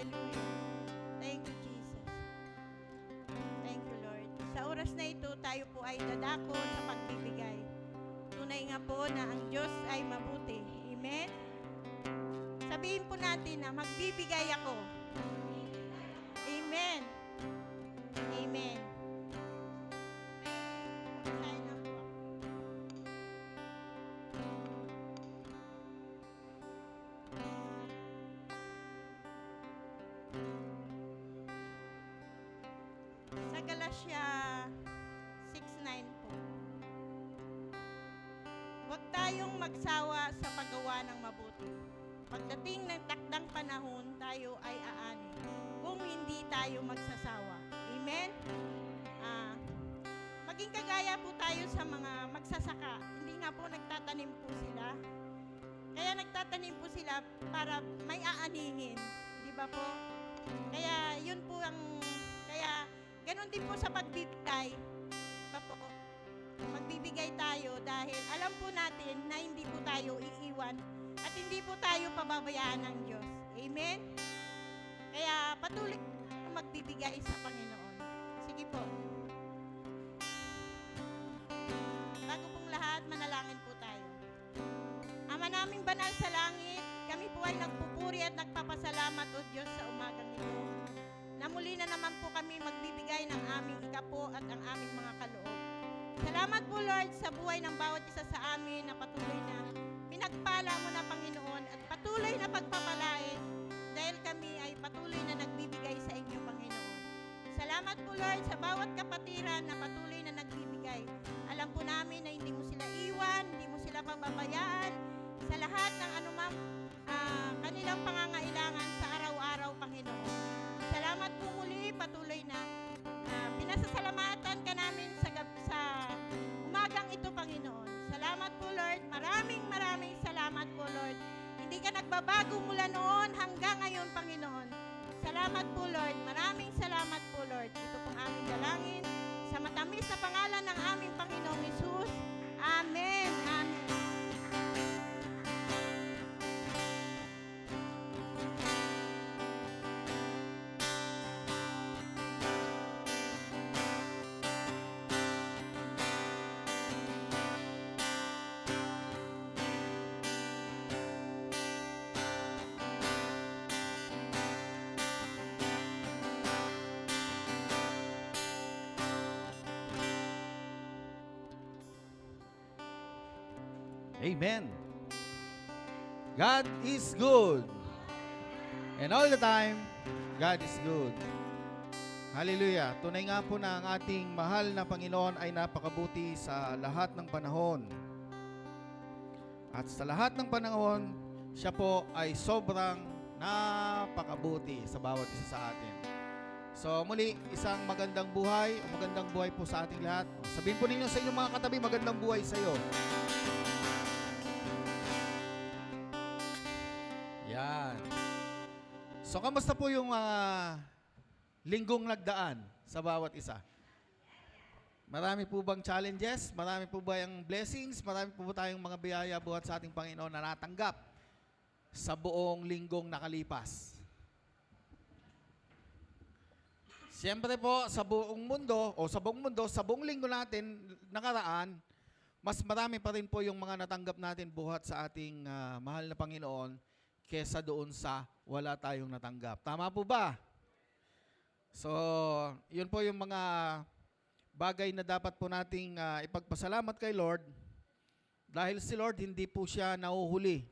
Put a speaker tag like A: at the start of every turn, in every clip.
A: Hallelujah. Thank you, Jesus. Thank you, Lord. Sa oras na ito, tayo po ay dadako sa pagbibigay. Tunay nga po na ang Diyos ay mabuti. Amen? Sabihin po natin na magbibigay ako. Amen. Amen. Magsasayin na po ako. Sa Galatia 6:9 po. Huwag tayong magsawa sa paggawa ng mabuti. Pagdating ng takdang panahon, tayo ay aani kung hindi tayo magsasawa. Amen? Maging kagaya po tayo sa mga magsasaka. Hindi nga po nagtatanim po sila. Kaya nagtatanim po sila para may aanihin. Di ba po? Kaya yun po kaya ganun din po sa pagbibigay. Di ba po? Magbibigay tayo dahil alam po natin na hindi po tayo iiwan at hindi po tayo pababayaan ng Diyos. Amen? Kaya patuloy tayong magbibigay sa Panginoon. Sige po. Bago pong lahat, manalangin po tayo. Ama naming banal sa langit, kami po ay nagpupuri at nagpapasalamat o Diyos sa umagang ito. Na muli na naman po kami magbibigay ng aming ikapo at ang aming mga kaloob. Salamat po Lord sa buhay ng bawat isa sa amin na patuloy na pinagpala mo na Panginoon at patuloy na pagpapalain dahil kami ay patuloy na nagbibigay sa inyo Panginoon. Salamat po Lord sa bawat kapatiran na patuloy na nagbibigay. Alam po namin na hindi mo sila iwan, hindi mo sila pababayaan sa lahat ng anumang kanilang pangangailangan sa araw-araw Panginoon. Salamat po muli, patuloy na pinasasalamatan ka namin sa umagang ito, Panginoon. Salamat po, Lord. Maraming salamat po, Lord. Hindi ka nagbabago mula noon hanggang ngayon, Panginoon. Salamat po, Lord. Maraming salamat po, Lord. Ito pong aming dalangin sa matamis na pangalan ng aming Panginoong Hesus. Amen. Amen.
B: Amen. God is good. And all the time, God is good. Hallelujah. Tunay nga po na ang ating mahal na Panginoon ay napakabuti sa lahat ng panahon. At sa lahat ng panahon, siya po ay sobrang napakabuti sa bawat isa sa atin. So muli, isang magandang buhay o magandang buhay po sa ating lahat. Sabihin po ninyo sa inyong mga katabi, magandang buhay sa iyo. Yan. So, kamusta po yung linggong nagdaan sa bawat isa? Marami po bang challenges? Marami po ba yung blessings? Marami po ba tayong mga biyaya buhat sa ating Panginoon na natanggap sa buong linggong nakalipas? Siyempre po, sa buong mundo, sa buong linggo natin nakaraan, mas marami pa rin po yung mga natanggap natin buhat sa ating mahal na Panginoon kesa doon sa wala tayong natanggap. Tama po ba? So, yun po yung mga bagay na dapat po nating ipagpasalamat kay Lord dahil si Lord hindi po siya nahuhuli.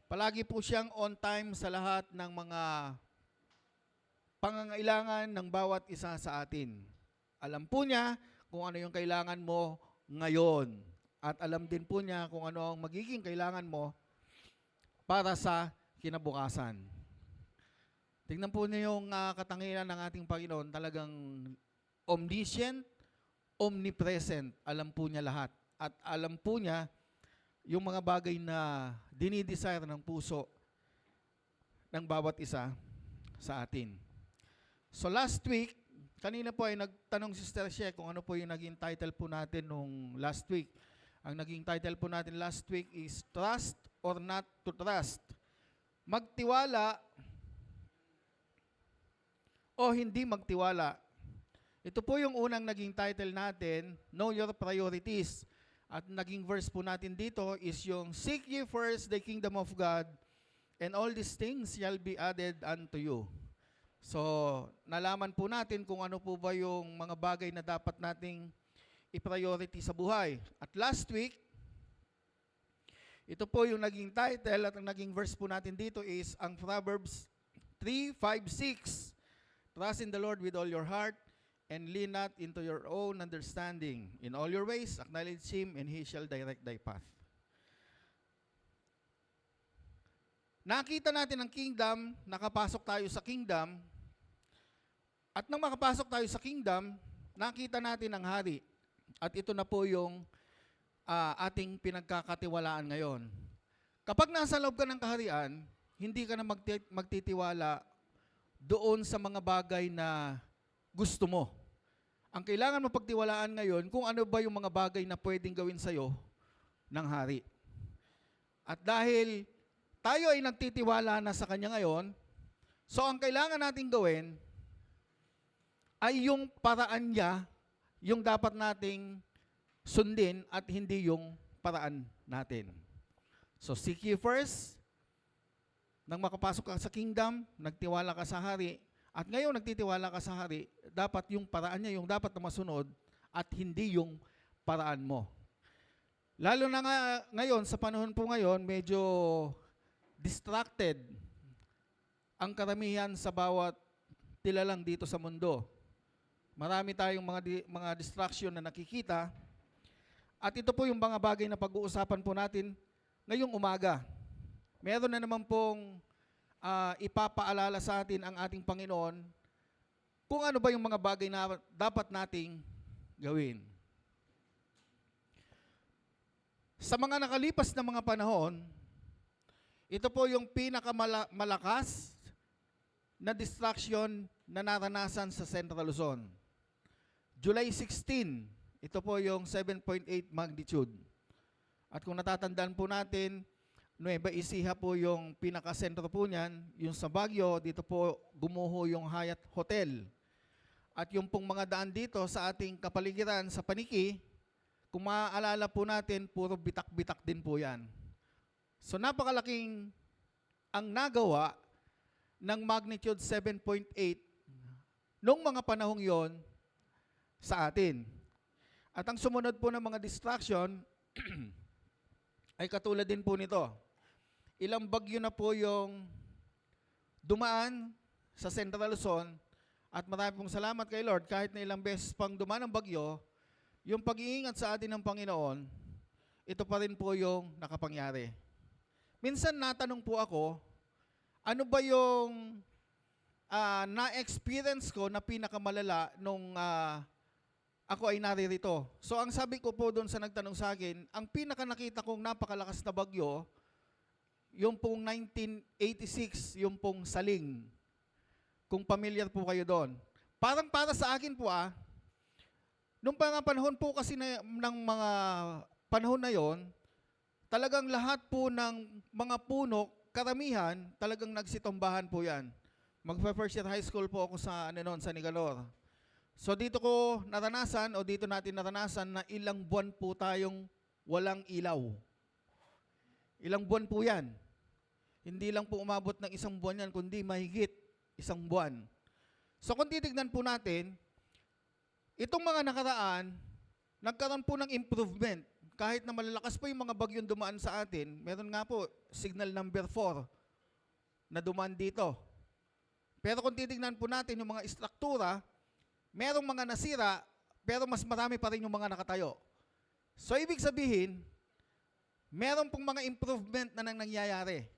B: Palagi po siyang on time sa lahat ng mga pangangailangan ng bawat isa sa atin. Alam po niya kung ano yung kailangan mo ngayon at alam din po niya kung ano ang magiging kailangan mo para sa kinabukasan. Tingnan po niyo yung katangian ng ating Panginoon, talagang omniscient, omnipresent. Alam po niya lahat. At alam po niya yung mga bagay na dinidesire ng puso ng bawat isa sa atin. So last week, kanina po ay nagtanong si Sister She kung ano po yung naging title po natin nung last week. Ang naging title po natin last week is Trust or Not to Trust. Magtiwala o hindi magtiwala. Ito po yung unang naging title natin, Know Your Priorities. At naging verse po natin dito is yung, Seek ye first the kingdom of God, and all these things shall be added unto you. So, nalaman po natin kung ano po ba yung mga bagay na dapat nating i-priority sa buhay. At last week, ito po yung naging title at ang naging verse po natin dito is ang Proverbs 3:5-6. Trust in the Lord with all your heart and lean not into your own understanding. In all your ways, acknowledge Him and He shall direct thy path. Nakita natin ang kingdom, nakapasok tayo sa kingdom, at nang makapasok tayo sa kingdom, nakita natin ang hari. At ito na po yung ating pinagkakatiwalaan ngayon. Kapag nasa loob ka ng kaharian, hindi ka na magtitiwala doon sa mga bagay na gusto mo. Ang kailangan mo pagtiwalaan ngayon, kung ano ba yung mga bagay na pwedeng gawin sa'yo ng hari. At dahil tayo ay nagtitiwala na sa Kanya ngayon, so ang kailangan nating gawin ay yung paraan niya, yung dapat nating sundin at hindi yung paraan natin. So seek ye first, nang makapasok ka sa kingdom, nagtiwala ka sa hari, at ngayon nagtitiwala ka sa hari, dapat yung paraan niya yung dapat na masunod at hindi yung paraan mo. Lalo na nga ngayon, sa panahon po ngayon, medyo distracted ang karamihan sa bawat tilalang dito sa mundo. Marami tayong mga distraction na nakikita. At ito po yung mga bagay na pag-uusapan po natin ngayong umaga. Meron na naman pong ipapaalala sa atin ang ating Panginoon kung ano ba yung mga bagay na dapat nating gawin. Sa mga nakalipas na mga panahon, ito po yung pinakamalakas na distraction na naranasan sa Central Luzon. July 16, ito po yung 7.8 magnitude. At kung natatandaan po natin, Nueva Ecija po yung pinaka-sentro po niyan. Yung sa Baguio, dito po gumuho yung Hyatt Hotel. At yung pong mga daan dito sa ating kapaligiran sa Paniki, kung maaalala po natin, puro bitak-bitak din po yan. So napakalaking ang nagawa ng magnitude 7.8 nung mga panahong yon sa atin. At ang sumunod po ng mga distraction ay katulad din po nito. Ilang bagyo na po yung dumaan sa Central Luzon at marami pong salamat kay Lord kahit na ilang beses pang dumaan ang bagyo, yung pag-iingat sa atin ng Panginoon, ito pa rin po yung nakapangyari. Minsan natanong po ako, ano ba yung na-experience ko na pinakamalala nung ako ay naririto. So ang sabi ko po doon sa nagtanong sa akin, ang pinaka nakita kong napakalakas na bagyo, yung pong 1986, yung pong Saling. Kung familiar po kayo doon. Parang para sa akin po nung mga panahon po kasi ng mga panahon na yon, talagang lahat po ng mga puno, karamihan, talagang nagsitombahan po yan. Magpa-first year high school po ako sa sa Nigalor. So dito ko naranasan o dito natin naranasan na ilang buwan po tayong walang ilaw. Ilang buwan po yan. Hindi lang po umabot ng isang buwan yan, kundi mahigit isang buwan. So kung titignan po natin, itong mga nakaraan, nagkaroon po ng improvement. Kahit na malalakas po yung mga bagyong dumaan sa atin, meron nga po signal number 4 na dumaan dito. Pero kung titignan po natin yung mga istruktura, merong mga nasira, pero mas marami pa rin yung mga nakatayo. So, ibig sabihin, meron pong mga improvement na nangyayari.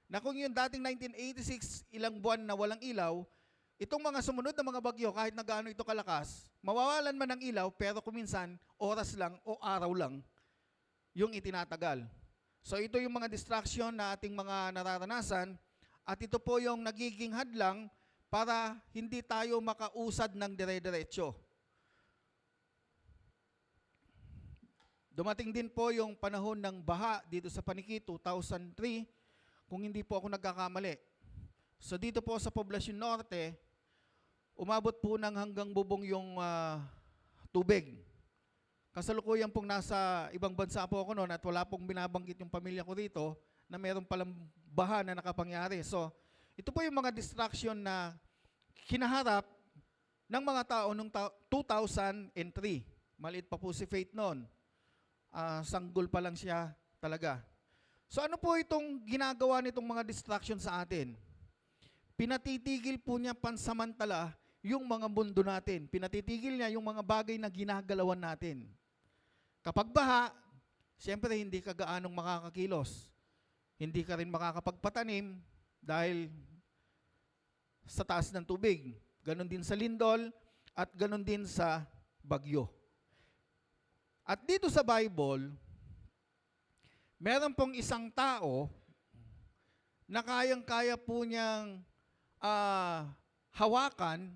B: Na kung yung dating 1986, ilang buwan na walang ilaw, itong mga sumunod na mga bagyo, kahit na gaano ito kalakas, mawawalan man ng ilaw, pero kuminsan, oras lang o araw lang yung itinatagal. So, ito yung mga distraction na ating mga nararanasan, at ito po yung nagiging hadlang para hindi tayo makausad ng dire-diretso. Dumating din po yung panahon ng baha dito sa Paniki, 2003, kung hindi po ako nagkakamali. So dito po sa Poblacion Norte, umabot po ng hanggang bubong yung tubig. Kasalukuyan pong nasa ibang bansa po ako noon at wala pong binabanggit yung pamilya ko dito na meron palang baha na nakapangyari. So, ito po yung mga distraction na kinaharap ng mga tao noong 2003. Maliit pa po si Faith noon. Sanggol pa lang siya talaga. So ano po itong ginagawa nitong mga distraction sa atin? Pinatitigil po niya pansamantala yung mga mundo natin. Pinatitigil niya yung mga bagay na ginagalawan natin. Kapag baha, siyempre hindi ka gaanong makakakilos. Hindi ka rin makakapagpatanim dahil sa taas ng tubig. Ganon din sa lindol at ganon din sa bagyo. At dito sa Bible, meron pong isang tao na kayang-kaya po niyang hawakan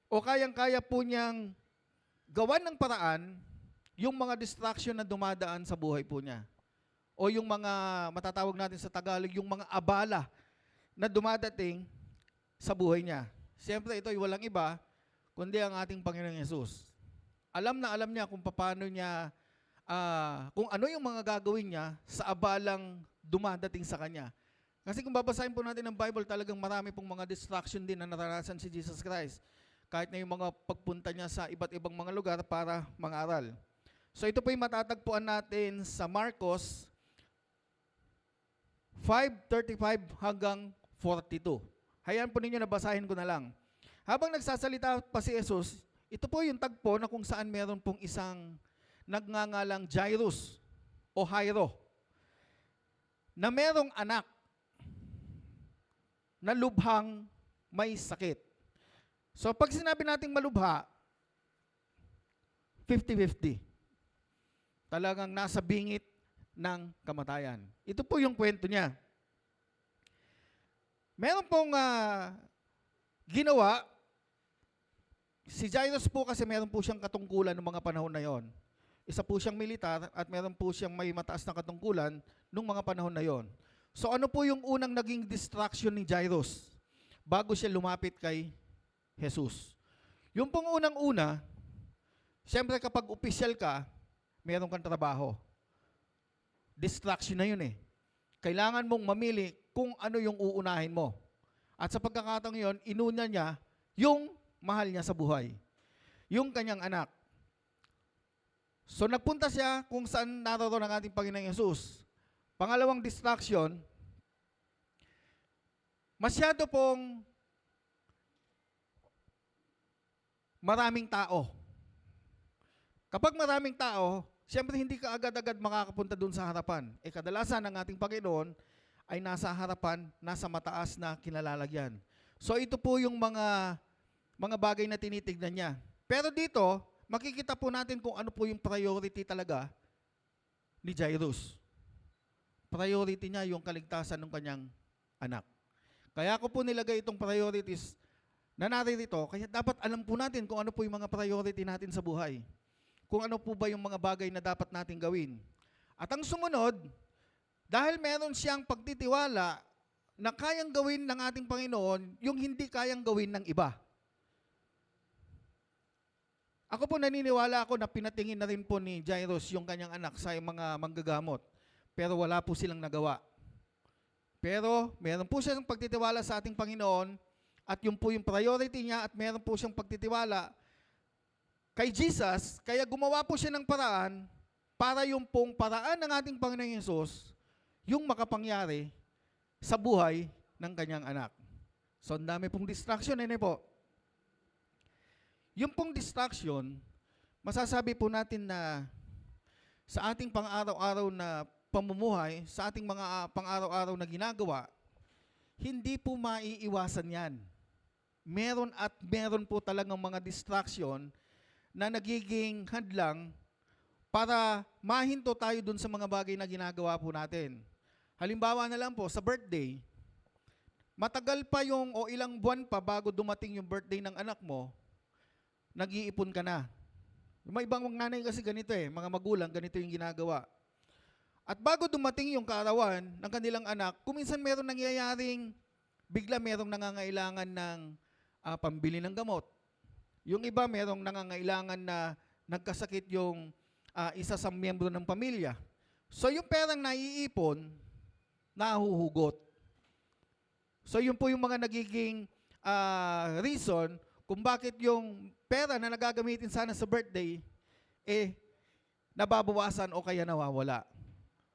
B: o kayang-kaya po niyang gawan ng paraan yung mga distraction na dumadaan sa buhay po niya. O yung mga, matatawag natin sa Tagalog, yung mga abala na dumadating sa buhay niya. Siyempre, ito ay walang iba, kundi ang ating Panginoong Yesus. Alam na alam niya kung paano niya, kung ano yung mga gagawin niya sa abalang dumadating sa kanya. Kasi kung babasahin po natin ng Bible, talagang marami pong mga distraction din na naranasan si Jesus Christ. Kahit na yung mga pagpunta niya sa iba't ibang mga lugar para mangaral. So ito po yung matatagpuan natin sa Marcos 5:35 hanggang 42. Hayaan po ninyo na basahin ko na lang. Habang nagsasalita pa si Jesus, ito po yung tagpo na kung saan meron pong isang nagngangalang Jairus o Jairo na merong anak na lubhang may sakit. So pag sinabi nating malubha, 50-50. Talagang nasa bingit ng kamatayan. Ito po yung kwento niya. Meron pong ginawa, si Jairus po kasi meron po siyang katungkulan ng mga panahon na yon. Isa po siyang militar at meron po siyang may mataas na katungkulan nung mga panahon na yon. So ano po yung unang naging distraction ni Jairus bago siya lumapit kay Jesus? Yung pong unang-una, siyempre kapag opisyal ka, meron kang trabaho. Distraction na yun eh. Kailangan mong mamili kung ano yung uunahin mo. At sa pagkakataong yun, inuna niya yung mahal niya sa buhay. Yung kanyang anak. So nagpunta siya kung saan naroon ang ating Panginoong Yesus. Pangalawang distraction, masyado pong maraming tao. Kapag maraming tao, siyempre hindi ka agad-agad makakapunta dun sa harapan. Kadalasan ang ating Panginoon ay nasa harapan, nasa mataas na kinalalagyan. So ito po yung mga bagay na tinitignan niya. Pero dito, makikita po natin kung ano po yung priority talaga ni Jairus. Priority niya yung kaligtasan ng kanyang anak. Kaya ko po nilagay itong priorities na naririto, kaya dapat alam po natin kung ano po yung mga priority natin sa buhay. Kung ano po ba yung mga bagay na dapat natin gawin. At ang sumunod, dahil meron siyang pagtitiwala na kayang gawin ng ating Panginoon yung hindi kayang gawin ng iba. Ako po naniniwala ako na pinatingin na rin po ni Jairus yung kanyang anak sa mga manggagamot. Pero wala po silang nagawa. Pero meron po siyang pagtitiwala sa ating Panginoon at yung po yung priority niya at meron po siyang pagtitiwala kay Jesus, kaya gumawa po siya ng paraan para yung pong paraan ng ating Panginoong Yesus yung makapangyari sa buhay ng kanyang anak. So, ang dami pong distraction, po. Yung pong distraction, masasabi po natin na sa ating pang-araw-araw na pamumuhay, sa ating mga pang-araw-araw na ginagawa, hindi po maiiwasan yan. Meron at meron po talagang mga distraction na nagiging hadlang para mahinto tayo dun sa mga bagay na ginagawa po natin. Halimbawa na lang po, sa birthday, matagal pa yung o ilang buwan pa bago dumating yung birthday ng anak mo, nag-iipon ka na. May ibang nanay kasi ganito mga magulang, ganito yung ginagawa. At bago dumating yung kaarawan ng kanilang anak, kuminsan meron nangyayaring, bigla merong nangangailangan ng pambili ng gamot. Yung iba, merong nangangailangan na nagkasakit yung isa sa miyembro ng pamilya. So yung perang naiipon, nahuhugot. So yun po yung mga nagiging reason kung bakit yung pera na nagagamitin sana sa birthday, nababawasan o kaya nawawala.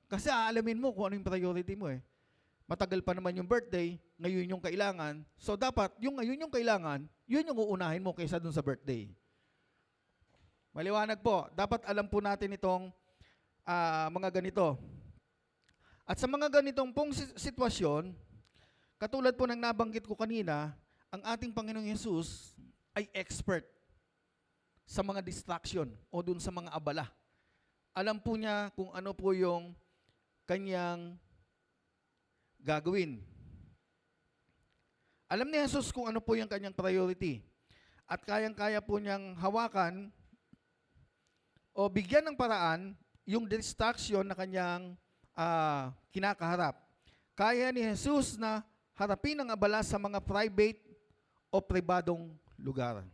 B: Kasi aalamin mo kung ano yung priority mo eh. Matagal pa naman yung birthday, ngayon yung kailangan. So dapat, yung ngayon yung kailangan, yun yung uunahin mo kaysa dun sa birthday. Maliwanag po. Dapat alam po natin itong mga ganito. At sa mga ganitong pong sitwasyon, katulad po ng nabanggit ko kanina, ang ating Panginoong Yesus ay expert sa mga distraction o dun sa mga abala. Alam po niya kung ano po yung kanyang gagawin. Alam ni Jesus kung ano po yung kanyang priority. At kayang-kaya po niyang hawakan o bigyan ng paraan yung distraction na kanyang kinakaharap. Kaya ni Jesus na harapin ang abala sa mga private o pribadong lugar.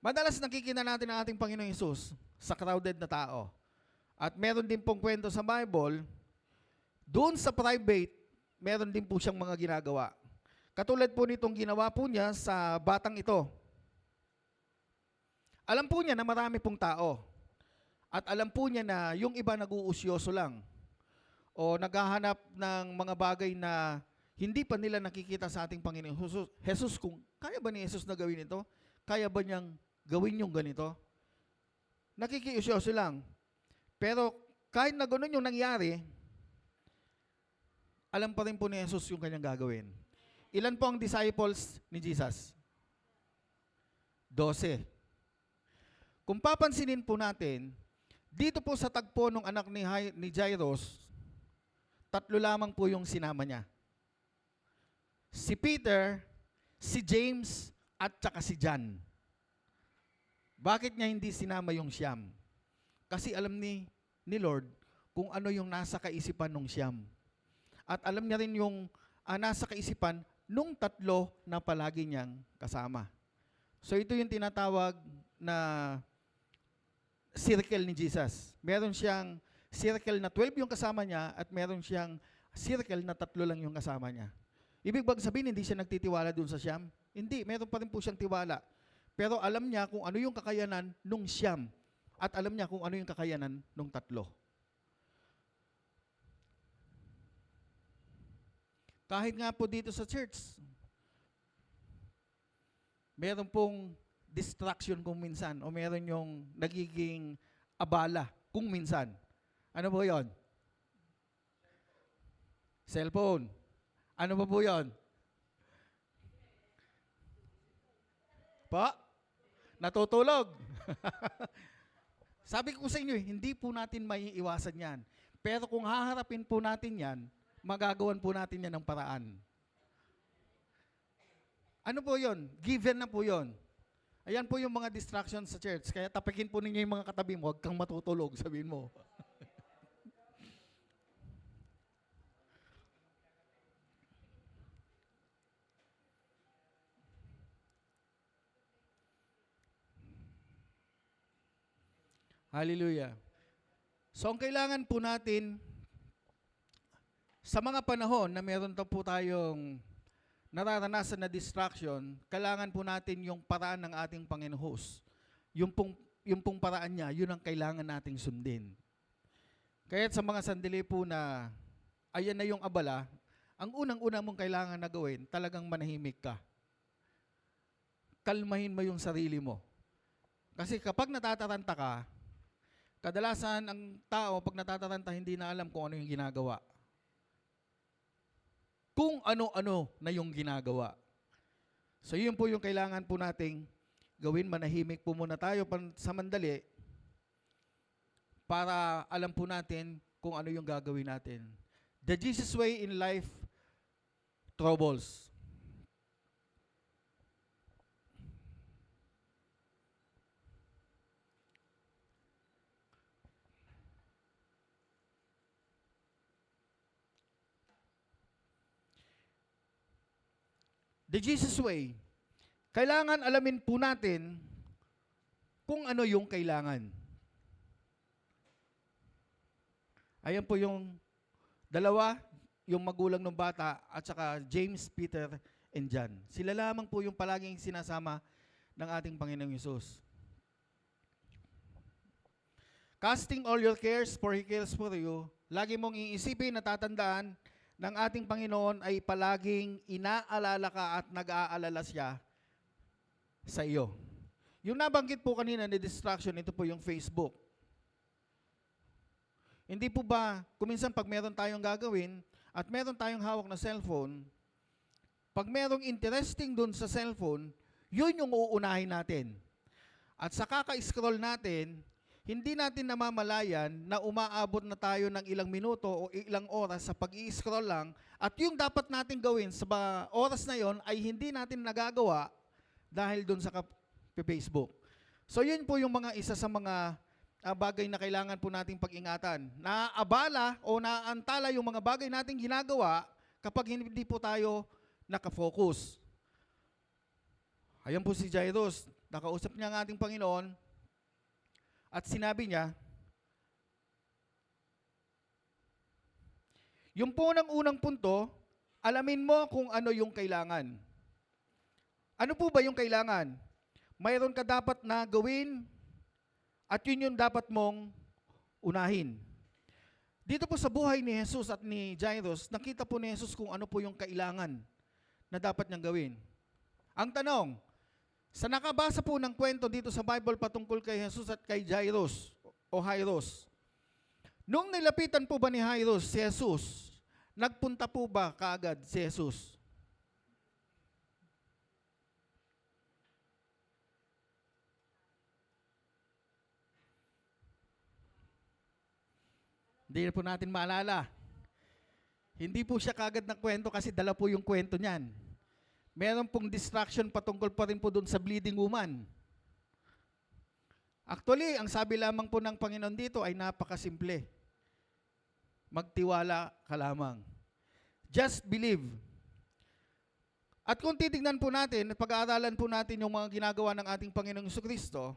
B: Madalas nakikita natin ang ating Panginoong Hesus sa crowded na tao. At meron din pong kwento sa Bible, doon sa private, meron din po siyang mga ginagawa. Katulad po nitong ginawa po niya sa batang ito. Alam po niya na marami pong tao. At alam po niya na yung iba nag-uusyoso lang. O naghahanap ng mga bagay na hindi pa nila nakikita sa ating Panginoong Jesus. Kung kaya ba ni Jesus na gawin ito? Kaya ba niyang gawin yung ganito? Nakikiusyoso lang. Pero kahit na ganun yung nangyari, alam pa rin po ni Jesus yung kanyang gagawin. Ilan po ang disciples ni Jesus? 12. Kung papansinin po natin, dito po sa tagpo ng anak ni Jairus, 3 lamang po yung sinama niya. Si Peter, si James, at saka si John. Bakit niya hindi sinama yung siyam? Kasi alam ni Lord kung ano yung nasa kaisipan ng siyam. At alam niya rin yung nasa kaisipan nung 3 na palagi niyang kasama. So ito yung tinatawag na circle ni Jesus. Meron siyang circle na 12 yung kasama niya at meron siyang circle na 3 lang yung kasama niya. Ibig sabihin, hindi siya nagtitiwala dun sa siyam? Hindi, meron pa rin po siyang tiwala. Pero alam niya kung ano yung kakayanan nung siyam at alam niya kung ano yung kakayanan nung 3. Kahit nga po dito sa church, meron pong distraction kung minsan o meron yung nagiging abala kung minsan. Ano po yon? Cellphone. Ano ba po yon? Pa? Natutulog. Sabi ko sa inyo, hindi po natin maiiwasan yan. Pero kung haharapin po natin yan, magagawan po natin yan ng paraan. Ano po yon? Given na po yon. Ayan po yung mga distractions sa church. Kaya tapakin po ninyo yung mga katabi mo, huwag kang matutulog, sabihin mo. Hallelujah. So, ang kailangan po natin, sa mga panahon na meron po tayong nararanasan na distraction, kailangan po natin yung paraan ng ating Panginoon. Yung pong paraan niya, yun ang kailangan nating sundin. Kaya sa mga sandali po na ayan na yung abala, ang unang-una mong kailangan na gawin, talagang manahimik ka. Kalmahin mo yung sarili mo. Kasi kapag natataranta ka, kadalasan ang tao pag natataranta hindi na alam kung ano yung ginagawa. Kung ano-ano na yung ginagawa. So yun po yung kailangan po nating gawin. Manahimik po muna tayo sa mandali para alam po natin kung ano yung gagawin natin. The Jesus way in life troubles. The Jesus way. Kailangan alamin po natin kung ano yung kailangan. Ayan po yung dalawa, yung magulang ng bata at saka James, Peter, and John. Sila lamang po yung palaging sinasama ng ating Panginoong Hesus. Casting all your cares, for He cares for you. Lagi mong iisipin, natatandaan, ng ating Panginoon ay palaging inaalala ka at nag-aalala siya sa iyo. Yung nabanggit po kanina na distraction, ito po yung Facebook. Hindi po ba, kuminsan pag meron tayong gagawin at meron tayong hawak na cellphone, pag merong interesting dun sa cellphone, yun yung uunahin natin. At sa kaka-scroll natin, hindi natin namamalayan na umaabot na tayo ng ilang minuto o ilang oras sa pag-i-scroll lang at yung dapat natin gawin sa oras na yon ay hindi natin nagagawa dahil dun sa Facebook. So yun po yung mga isa sa mga bagay na kailangan po nating pag-ingatan. Naaabala o naaantala yung mga bagay nating ginagawa kapag hindi po tayo nakafocus. Ayan po si Jairus. Nakausap niya ang ating Panginoon at sinabi niya, yung po ng unang punto, alamin mo kung ano yung kailangan. Ano po ba yung kailangan? Mayroon ka dapat na gawin at yun yung dapat mong unahin. Dito po sa buhay ni Jesus at ni Jairus, nakita po ni Jesus kung ano po yung kailangan na dapat niyang gawin. Ang tanong, sa nakabasa po ng kwento dito sa Bible patungkol kay Jesus at kay Jairus o Jairus, nung nilapitan po ba ni Jairus si Jesus, nagpunta po ba kaagad si Jesus? Hindi na po natin maalala. Hindi po siya kagad ng kwento kasi dala po yung kwento niyan. Meron pong distraction patungkol pa rin po doon sa bleeding woman. Actually, ang sabi lamang po ng Panginoon dito ay napakasimple. Magtiwala ka lamang. Just believe. At kung titignan po natin, pag-aaralan po natin yung mga ginagawa ng ating Panginoong Jesucristo,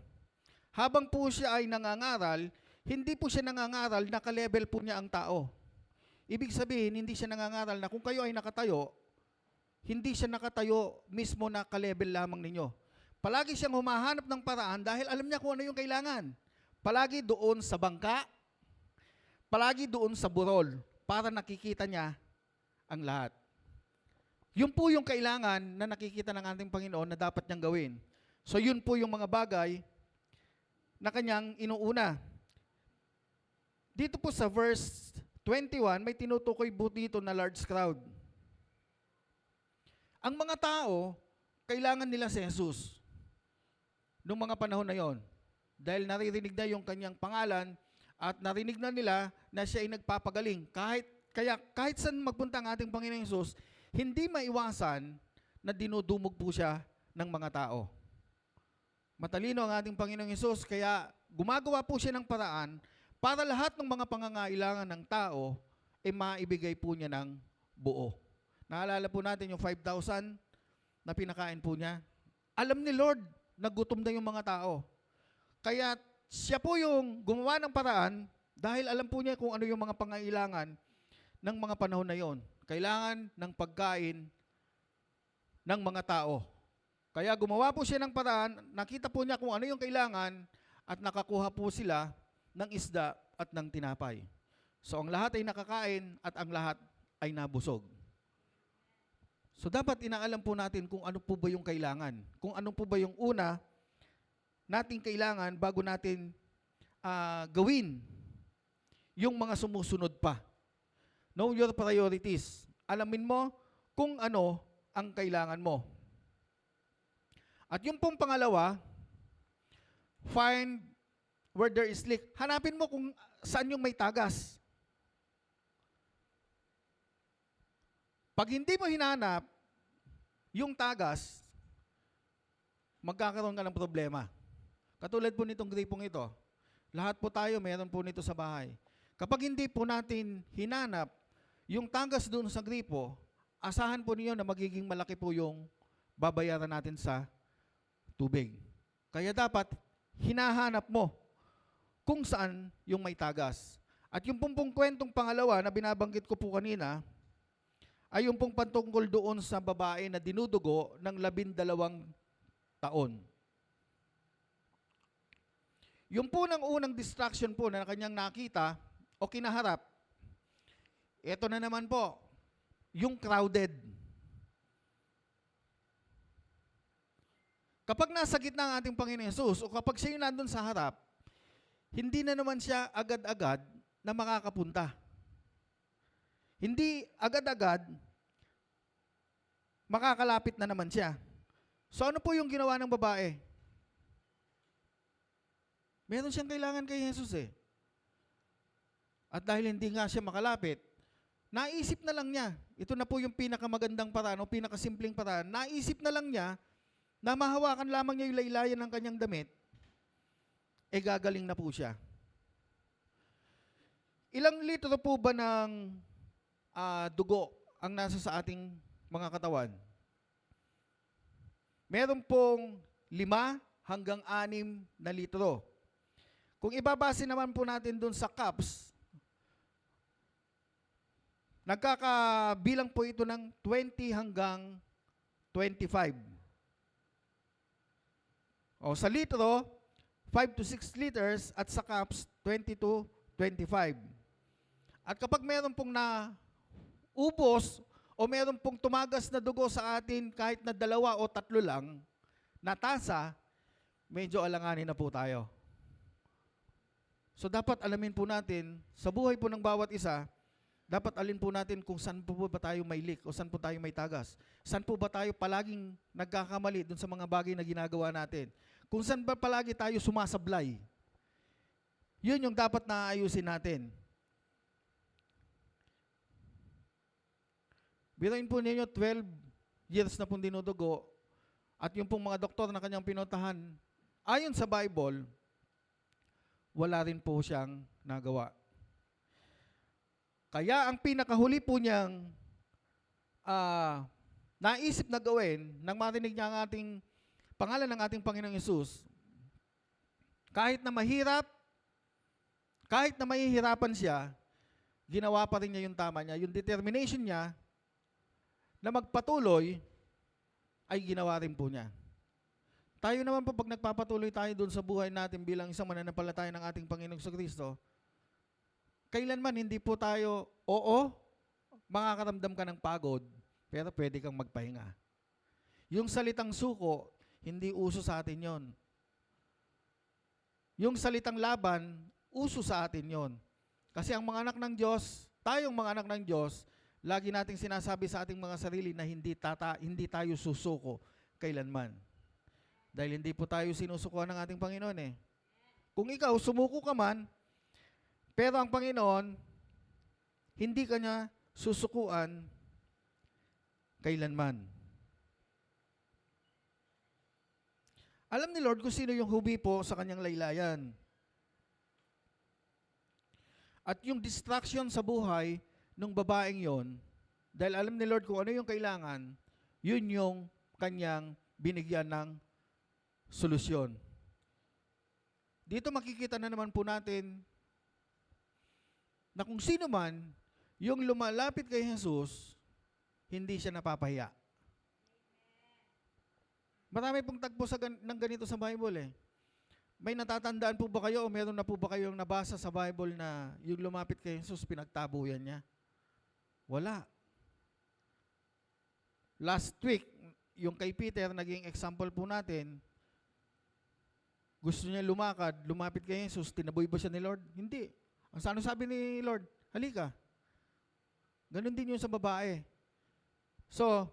B: habang po siya ay nangangaral, hindi po siya nangangaral na ka-level po niya ang tao. Ibig sabihin, hindi siya nangangaral na kung kayo ay nakatayo, hindi siya nakatayo mismo na ka-level lamang ninyo. Palagi siyang humahanap ng paraan dahil alam niya kung ano yung kailangan. Palagi doon sa bangka, palagi doon sa burol, para nakikita niya ang lahat. Yun po yung kailangan na nakikita ng ating Panginoon na dapat niyang gawin. So yun po yung mga bagay na kanyang inuuna. Dito po sa verse 21, may tinutukoy po dito na large crowd. Ang mga tao, kailangan nila si Jesus noong mga panahon na yon. Dahil naririnig na yung kanyang pangalan at narinig na nila na siya ay nagpapagaling. Kahit saan magpunta ang ating Panginoong Jesus, hindi maiwasan na dinudumog po siya ng mga tao. Matalino ang ating Panginoong Jesus, kaya gumagawa po siya ng paraan para lahat ng mga pangangailangan ng tao ay maibigay po niya ng buo. Naalala po natin yung 5,000 na pinakain po niya. Alam ni Lord, nagutom na yung mga tao. Kaya siya po yung gumawa ng paraan dahil alam po niya kung ano yung mga pangangailangan ng mga panahon na yon. Kailangan ng pagkain ng mga tao. Kaya gumawa po siya ng paraan, nakita po niya kung ano yung kailangan at nakakuha po sila ng isda at ng tinapay. So ang lahat ay nakakain at ang lahat ay nabusog. So dapat inaalam po natin kung ano po ba yung kailangan. Kung ano po ba yung una nating kailangan bago natin gawin yung mga sumusunod pa. Know your priorities. Alamin mo kung ano ang kailangan mo. At yung pong pangalawa, find where there is leak. Hanapin mo kung saan yung may tagas. Pag hindi mo hinanap yung tagas, magkakaroon ka ng problema. Katulad po nitong gripong ito. Lahat po tayo, meron po nito sa bahay. Kapag hindi po natin hinanap yung tagas doon sa gripo, asahan po niyo na magiging malaki po yung babayaran natin sa tubig. Kaya dapat hinahanap mo kung saan yung may tagas. At yung pong kwentong pangalawa na binabanggit ko po kanina, ay yung pong patungkol doon sa babae na dinudugo ng 12 taon. Yung po ng unang distraction po na kanyang nakita o kinaharap, ito na naman po, yung crowded. Kapag nasa gitna ang ating Panginoon Yesus o kapag siya yung nandun sa harap, hindi na naman siya agad-agad na makakapunta. Hindi agad-agad makakalapit na naman siya. So ano po yung ginawa ng babae? Meron siyang kailangan kay Jesus eh. At dahil hindi nga siya makalapit, naisip na lang niya, ito na po yung pinakamagandang paraan o pinakasimpleng paraan, naisip na lang niya na mahawakan lamang niya yung laylayan ng kanyang damit, gagaling na po siya. Ilang litro po ba ng dugo ang nasa sa ating mga katawan? Meron pong 5 hanggang 6 na litro. Kung ibabase naman po natin dun sa cups, nagkakabilang po ito ng 20 hanggang 25. O sa litro, 5 to 6 liters at sa cups, 20 to 25. At kapag meron pong naubos o meron pong tumagas na dugo sa atin kahit na 2 o 3 lang na tasa, medyo alanganin na po tayo. So dapat alamin po natin, sa buhay po ng bawat isa, dapat alin po natin kung saan po ba tayo may leak o saan po tayo may tagas. Saan po ba tayo palaging nagkakamali dun sa mga bagay na ginagawa natin. Kung saan ba palagi tayo sumasablay. Yun yung dapat na ayusin natin. Biruin po ninyo, 12 years na pong dinudugo at yung pong mga doktor na kanyang pinuntahan, ayon sa Bible, wala rin po siyang nagawa. Kaya ang pinakahuli po niyang naisip na gawin nang marinig niya ang ating pangalan ng ating Panginoong Yesus, kahit na mahirap, kahit na mahihirapan siya, ginawa pa rin niya yung tama niya. Yung determination niya na magpatuloy ay ginawa rin po niya. Tayo naman po pag nagpapatuloy tayo doon sa buhay natin bilang isang mananampalataya ng ating Panginoong Kristo, kailanman hindi po tayo, makakaramdam ka ng pagod, pero pwede kang magpahinga. Yung salitang suko, hindi uso sa atin yon. Yung salitang laban, uso sa atin yon. Kasi ang mga anak ng Diyos, tayong mga anak ng Diyos, lagi nating sinasabi sa ating mga sarili na hindi tayo susuko kailanman. Dahil hindi po tayo sinusukuan ng ating Panginoon eh. Kung ikaw, sumuko ka man, pero ang Panginoon, hindi ka niya susukuan kailanman. Alam ni Lord kung sino yung hubi po sa kanyang laylayan. At yung distraction sa buhay ng babaeng yon, dahil alam ni Lord kung ano yung kailangan, yun yung kanyang binigyan ng solusyon. Dito makikita na naman po natin na kung sino man yung lumalapit kay Jesus, hindi siya napapahiya. Marami pong tagpo ng ganito sa Bible eh. May natatandaan po ba kayo o meron na po ba kayong nabasa sa Bible na yung lumapit kay Jesus, pinagtabuyan niya? Wala. Last week, yung kay Peter, naging example po natin, gusto niya lumapit kay Jesus, tinaboy ba siya ni Lord? Hindi. Ang ano sabi ni Lord? Halika. Ganon din yun sa babae. So,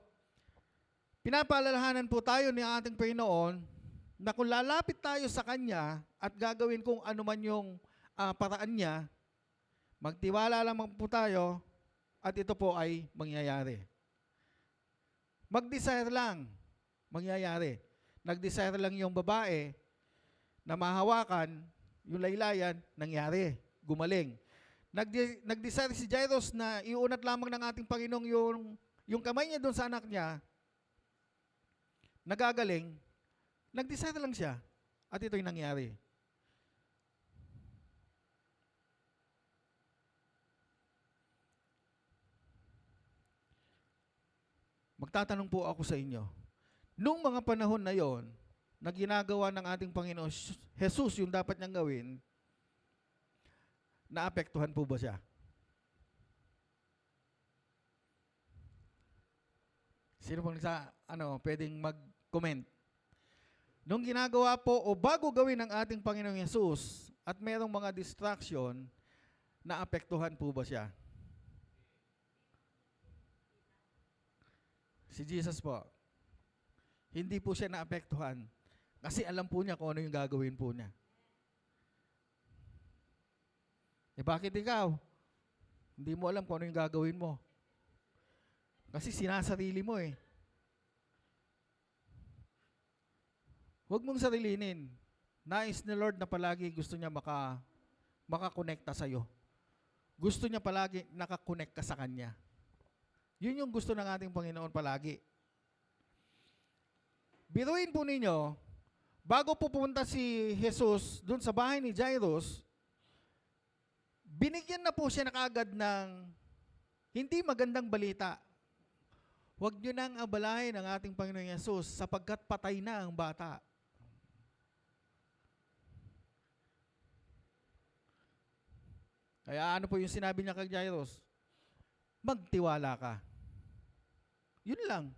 B: pinapaalalahanan po tayo ni ating Panginoon na kung lalapit tayo sa Kanya at gagawin kung ano man yung paraan niya, magtiwala lamang po tayo at ito po ay mangyayari. Mag-desire lang, mangyayari. Nag-desire lang yung babae na mahawakan yung laylayan, nangyari, gumaling. Nag-desire si Jairus na iunat lamang ng ating Panginoong yung kamay niya doon sa anak niya, nagagaling, nag-decide lang siya. At ito'y nangyari. Magtatanong po ako sa inyo, nung mga panahon na yon, na ginagawa ng ating Panginoon Jesus yung dapat niyang gawin, naapektuhan po ba siya? Sino pong pwedeng mag-comment? Nung ginagawa po o bago gawin ng ating Panginoong Jesus at merong mga distraction, naapektuhan po ba siya? Si Jesus po, hindi po siya naapektuhan kasi alam po niya kung ano yung gagawin po niya. Bakit ikaw? Hindi mo alam kung ano yung gagawin mo. Kasi sinasarili mo eh. Huwag mong sarilinin. Nais ni Lord na palagi gusto niya makakonekta sa'yo. Gusto niya palagi nakakonect ka sa Kanya. Yun yung gusto ng ating Panginoon palagi. Biruin po ninyo, bago pupunta si Jesus dun sa bahay ni Jairus, binigyan na po siya na kaagad ng hindi magandang balita. Huwag nyo nang abalahin ang ating Panginoon Jesus sapagkat patay na ang bata. Kaya ano po yung sinabi niya kay Jairus? Magtiwala ka. Yun lang.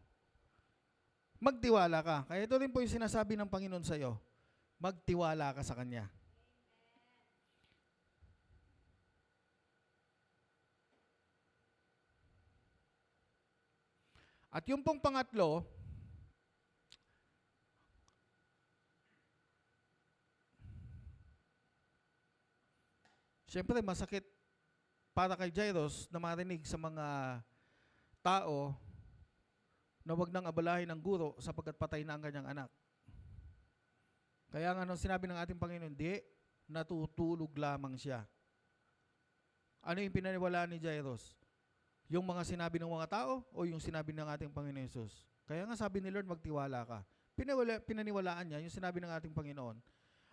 B: Magtiwala ka. Kaya ito rin po yung sinasabi ng Panginoon sa iyo. Magtiwala ka sa Kanya. At yung pong pangatlo, siyempre masakit para kay Jairus na marinig sa mga tao na wag nang abalahin ng guro sapagkat patay na ang kanyang anak. Kaya nga nung sinabi ng ating Panginoon, di, natutulog lamang siya. Ano yung pinaniwalaan ni Jairus? Yung mga sinabi ng mga tao o yung sinabi ng ating Panginoon Jesus? Kaya nga sabi ni Lord, magtiwala ka. Pinaniwalaan niya yung sinabi ng ating Panginoon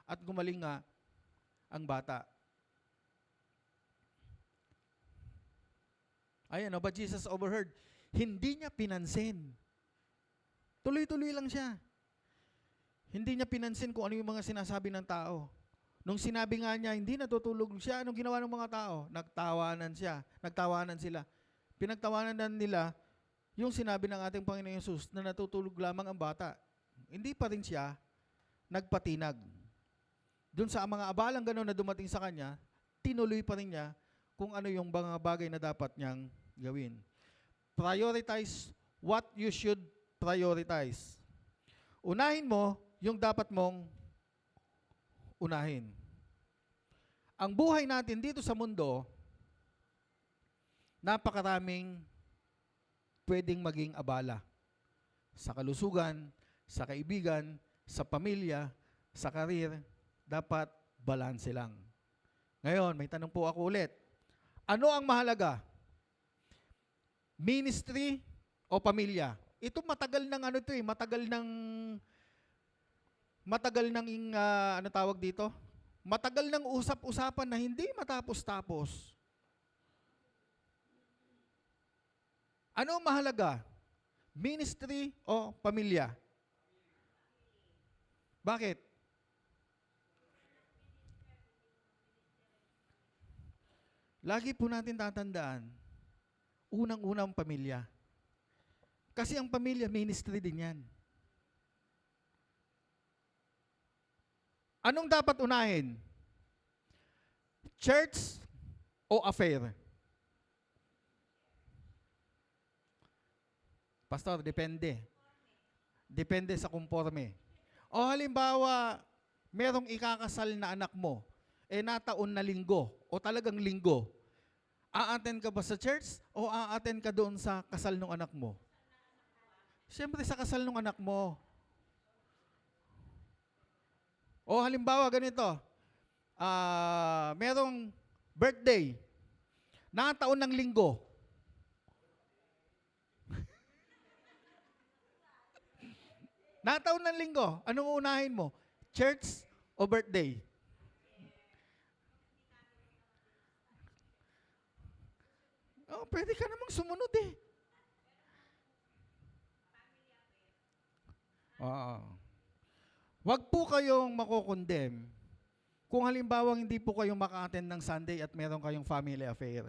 B: at gumaling nga ang bata. Ayan, but Jesus overheard. Hindi niya pinansin. Tuloy-tuloy lang siya. Hindi niya pinansin kung ano yung mga sinasabi ng tao. Nung sinabi nga niya, hindi natutulog siya, anong ginawa ng mga tao? Nagtawanan sila. Pinagtawanan nila yung sinabi ng ating Panginoon Jesus na natutulog lamang ang bata. Hindi pa rin siya nagpatinag. Doon sa mga abalang gano'n na dumating sa kanya, tinuloy pa rin niya kung ano yung mga bagay na dapat niyang gawin. Prioritize what you should prioritize. Unahin mo yung dapat mong unahin. Ang buhay natin dito sa mundo, napakaraming pwedeng maging abala. Sa kalusugan, sa kaibigan, sa pamilya, sa karir, dapat balanse lang. Ngayon, may tanong po ako ulit. Ano ang mahalaga? Ministry o pamilya? Ito matagal ng ano tawag dito? Matagal ng usap-usapan na hindi matapos-tapos. Ano ang mahalaga? Ministry o pamilya? Bakit? Lagi po natin tatandaan, unang-unang pamilya. Kasi ang pamilya, ministry din yan. Anong dapat unahin? Church o affair? Pastor, depende. Depende sa kumporme. O halimbawa, merong ikakasal na anak mo, nataon na linggo o talagang linggo, a-attend ka ba sa church o a-attend ka doon sa kasal ng anak mo? Siyempre sa kasal ng anak mo. O halimbawa ganito, merong birthday, nataon ng linggo. Nataon ng linggo, anong unahin mo? Church o birthday? Oh, pwede ka namang sumunod eh. Oo. Wag po kayong makokondem kung halimbawa hindi po kayo maka-attend ng Sunday at meron kayong family affair.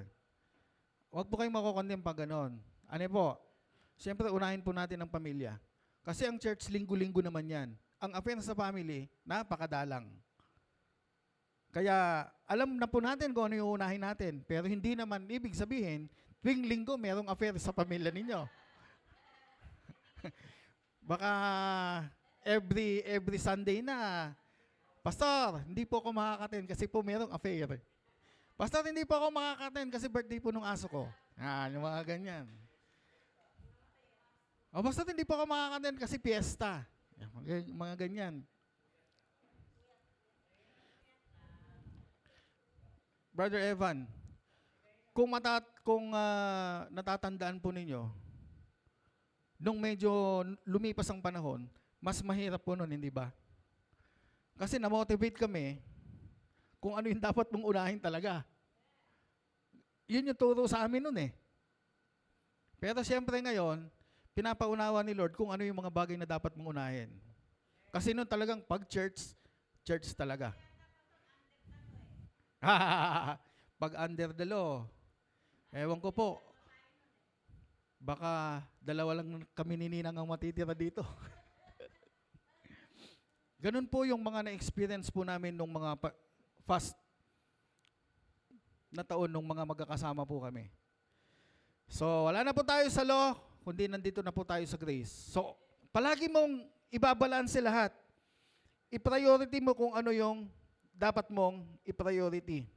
B: Wag po kayong makokondem pag ganon. Ano po? Siyempre, unahin po natin ang pamilya. Kasi ang church, linggo-linggo naman yan. Ang affair sa family, napakadalang. Kaya, alam na po natin kung ano yung unahin natin. Pero hindi naman ibig sabihin, tuwing linggo, merong affair sa pamilya ninyo. Baka every Sunday na, Pastor, hindi po ako makakaten kasi po merong affair. Pastor, hindi po ako makakaten kasi birthday po nung aso ko. Yung mga ganyan. O basta hindi po ako makakaten kasi piyesta. Mga ganyan. Brother Evan, kung natatandaan po ninyo, nung medyo lumipas ang panahon, mas mahirap po nun, hindi ba? Kasi na-motivate kami kung ano yung dapat mong unahin talaga. Yun yung turo sa amin nun eh. Pero siyempre ngayon, pinapaunawa ni Lord kung ano yung mga bagay na dapat mong unahin. Kasi nun talagang pag church, church talaga. Pag under the law, ewan ko po, baka dalawa lang kami ni Ninang ang matitira dito. Ganun po yung mga na-experience po namin nung mga fast na taon nung mga magkakasama po kami. So, wala na po tayo sa law, kundi nandito na po tayo sa grace. So, palagi mong ibabalanse lahat. I-priority mo kung ano yung dapat mong i-priority.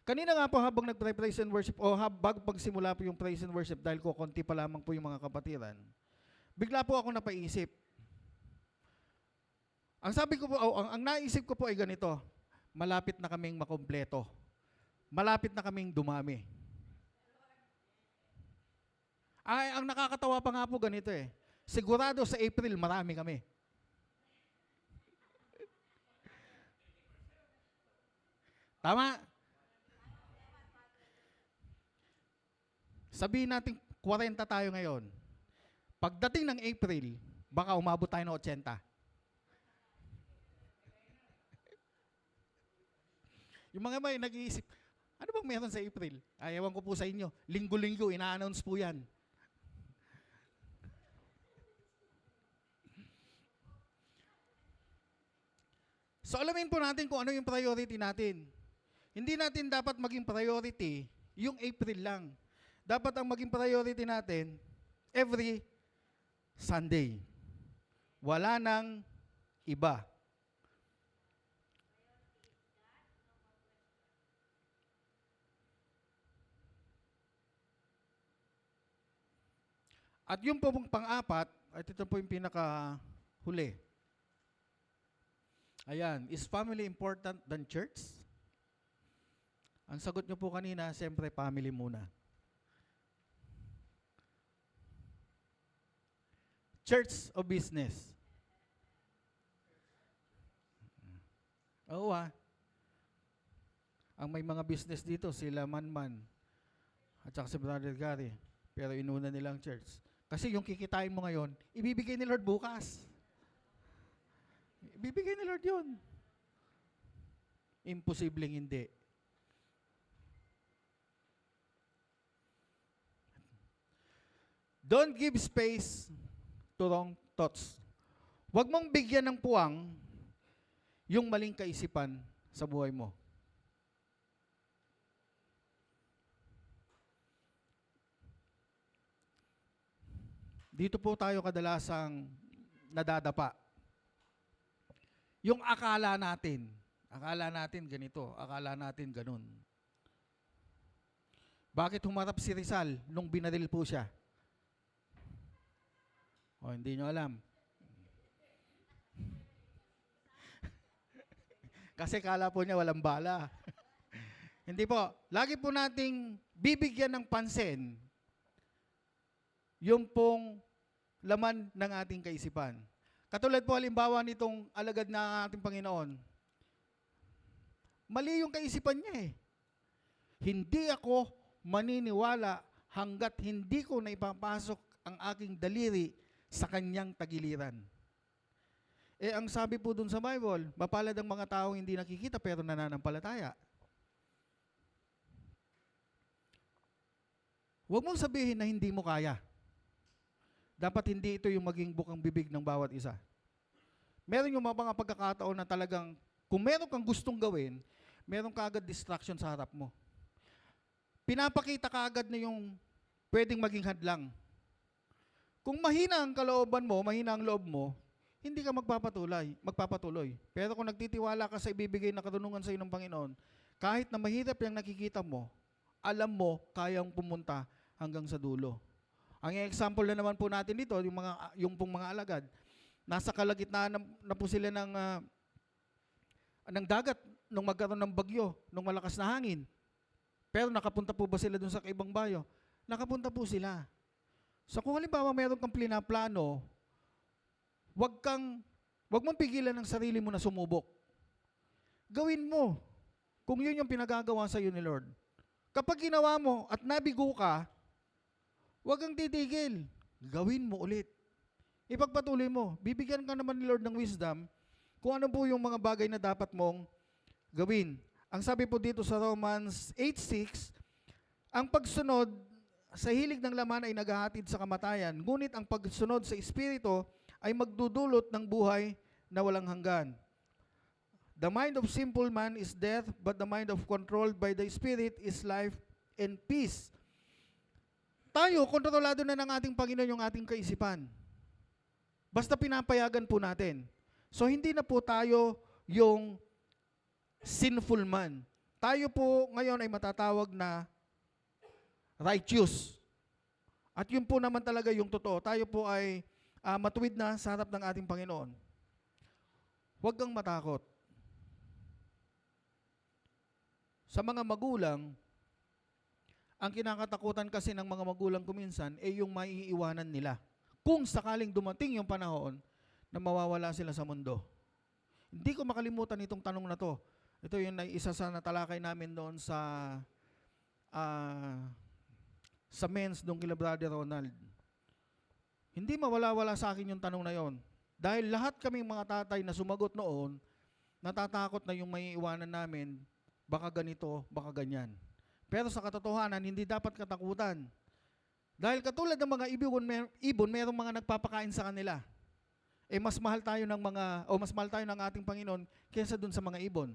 B: Kanina nga po habang nag-praise and worship, o bago pagsimula po yung praise and worship, dahil ko konti pa lamang po yung mga kapatiran, bigla po ako napaisip. Ang sabi ko po, ang naisip ko po ay ganito, malapit na kaming makompleto. Malapit na kaming dumami. Ay, ang nakakatawa pa nga po ganito eh. Sigurado sa April, marami kami. Tama? Sabihin natin 40 tayo ngayon. Pagdating ng April, baka umabot tayo ng 80. Yung mga may nag-iisip, ano bang meron sa April? Ewan ko po sa inyo. Linggo-linggo, ina-announce po yan. So alamin po natin kung ano yung priority natin. Hindi natin dapat maging priority yung April lang. Dapat ang maging priority natin every Sunday. Wala nang iba. At yung pong pang-apat, at ito po yung pinaka-huli. Ayan, is family important than church? Ang sagot nyo po kanina, siyempre family muna. Church o business? Oo Ang may mga business dito, sila Manman, at saka si Brother Gary, pero inuna nilang church. Kasi yung kikitain mo ngayon, ibibigay ni Lord bukas. Ibibigay ni Lord yun. Imposibleng hindi. Don't give space to wrong thoughts. Huwag mong bigyan ng puwang yung maling kaisipan sa buhay mo. Dito po tayo kadalasang nadadapa. Yung akala natin ganito, akala natin ganun. Bakit humarap si Rizal nung binaril po siya? Hindi nyo alam. Kasi kala po niya walang bala. Hindi po. Lagi po nating bibigyan ng pansin yung pong laman ng ating kaisipan. Katulad po halimbawa nitong alagad na ating Panginoon, mali yung kaisipan niya eh. Hindi ako maniniwala hanggat hindi ko na ipapasok ang aking daliri sa kanyang tagiliran. Eh ang sabi po dun sa Bible, mapalad ang mga taong hindi nakikita pero nananampalataya. Huwag mong sabihin na hindi mo kaya. Dapat hindi ito yung maging bukang bibig ng bawat isa. Meron yung mga pagkakataon na talagang, kung meron kang gustong gawin, meron ka agad distraction sa harap mo. Pinapakita ka agad na yung pwedeng maging hadlang. Kung mahina ang kalooban mo, mahina ang loob mo, hindi ka magpapatuloy. Pero kung nagtitiwala ka sa ibibigay na katunungan sa iyo ng Panginoon, kahit na mahirap yung nakikita mo, alam mo, kayang pumunta hanggang sa dulo. Ang example na naman po natin dito, yung pong mga alagad, nasa kalagitnaan na po sila ng dagat nung magkaroon ng bagyo, nung malakas na hangin. Pero nakapunta po ba sila dun sa ibang bayo? Nakapunta po sila. So kung halimbawa meron kang plano, wag mong pigilan ng sarili mo na sumubok. Gawin mo kung yun yung pinagagawa sa iyo ni Lord. Kapag ginawa mo at nabigo ka, huwag kang titigil. Gawin mo ulit. Ipagpatuloy mo. Bibigyan ka naman ni Lord ng wisdom kung ano po yung mga bagay na dapat mong gawin. Ang sabi po dito sa Romans 8:6, ang pagsunod sa hilig ng laman ay naghahatid sa kamatayan, ngunit ang pagsunod sa Espiritu ay magdudulot ng buhay na walang hanggan. The mind of simple man is death, but the mind of controlled by the Spirit is life and peace. Tayo, kontrolado na ng ating Panginoon yung ating kaisipan. Basta pinapayagan po natin. So hindi na po tayo yung sinful man. Tayo po ngayon ay matatawag na righteous. At yun po naman talaga yung totoo. Tayo po ay matuwid na sa harap ng ating Panginoon. Huwag kang matakot. Sa mga magulang, ang kinakatakutan kasi ng mga magulang kuminsan ay yung maiiwanan nila. Kung sakaling dumating yung panahon na mawawala sila sa mundo. Hindi ko makalimutan itong tanong na to. Ito yung isa sa natalakay namin doon sa men's doon kila Brother Ronald. Hindi mawala-wala sa akin yung tanong na yon. Dahil lahat kaming mga tatay na sumagot noon, natatakot na yung maiiwanan namin, baka ganito, baka ganyan. Pero sa katotohanan, hindi dapat katakutan. Dahil katulad ng mga ibon, merong mga nagpapakain sa kanila. Eh mas mahal tayo mas mahal tayo ng ating Panginoon kaysa dun sa mga ibon.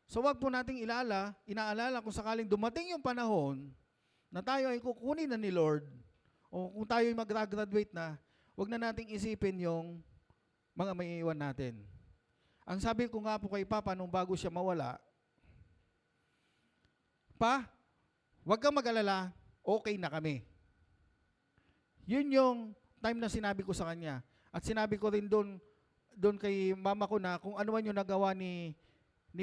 B: So wag po nating inaalala kung sakaling dumating yung panahon na tayo ay kukunin na ni Lord, o kung tayo ay mag-graduate na, wag na nating isipin yung mga maiiwan natin. Ang sabi ko nga po kay Papa nung bago siya mawala, Pa, wag kang mag-alala, okay na kami. Yun yung time na sinabi ko sa kanya. At sinabi ko rin doon kay mama ko na kung ano man yung nagawa ni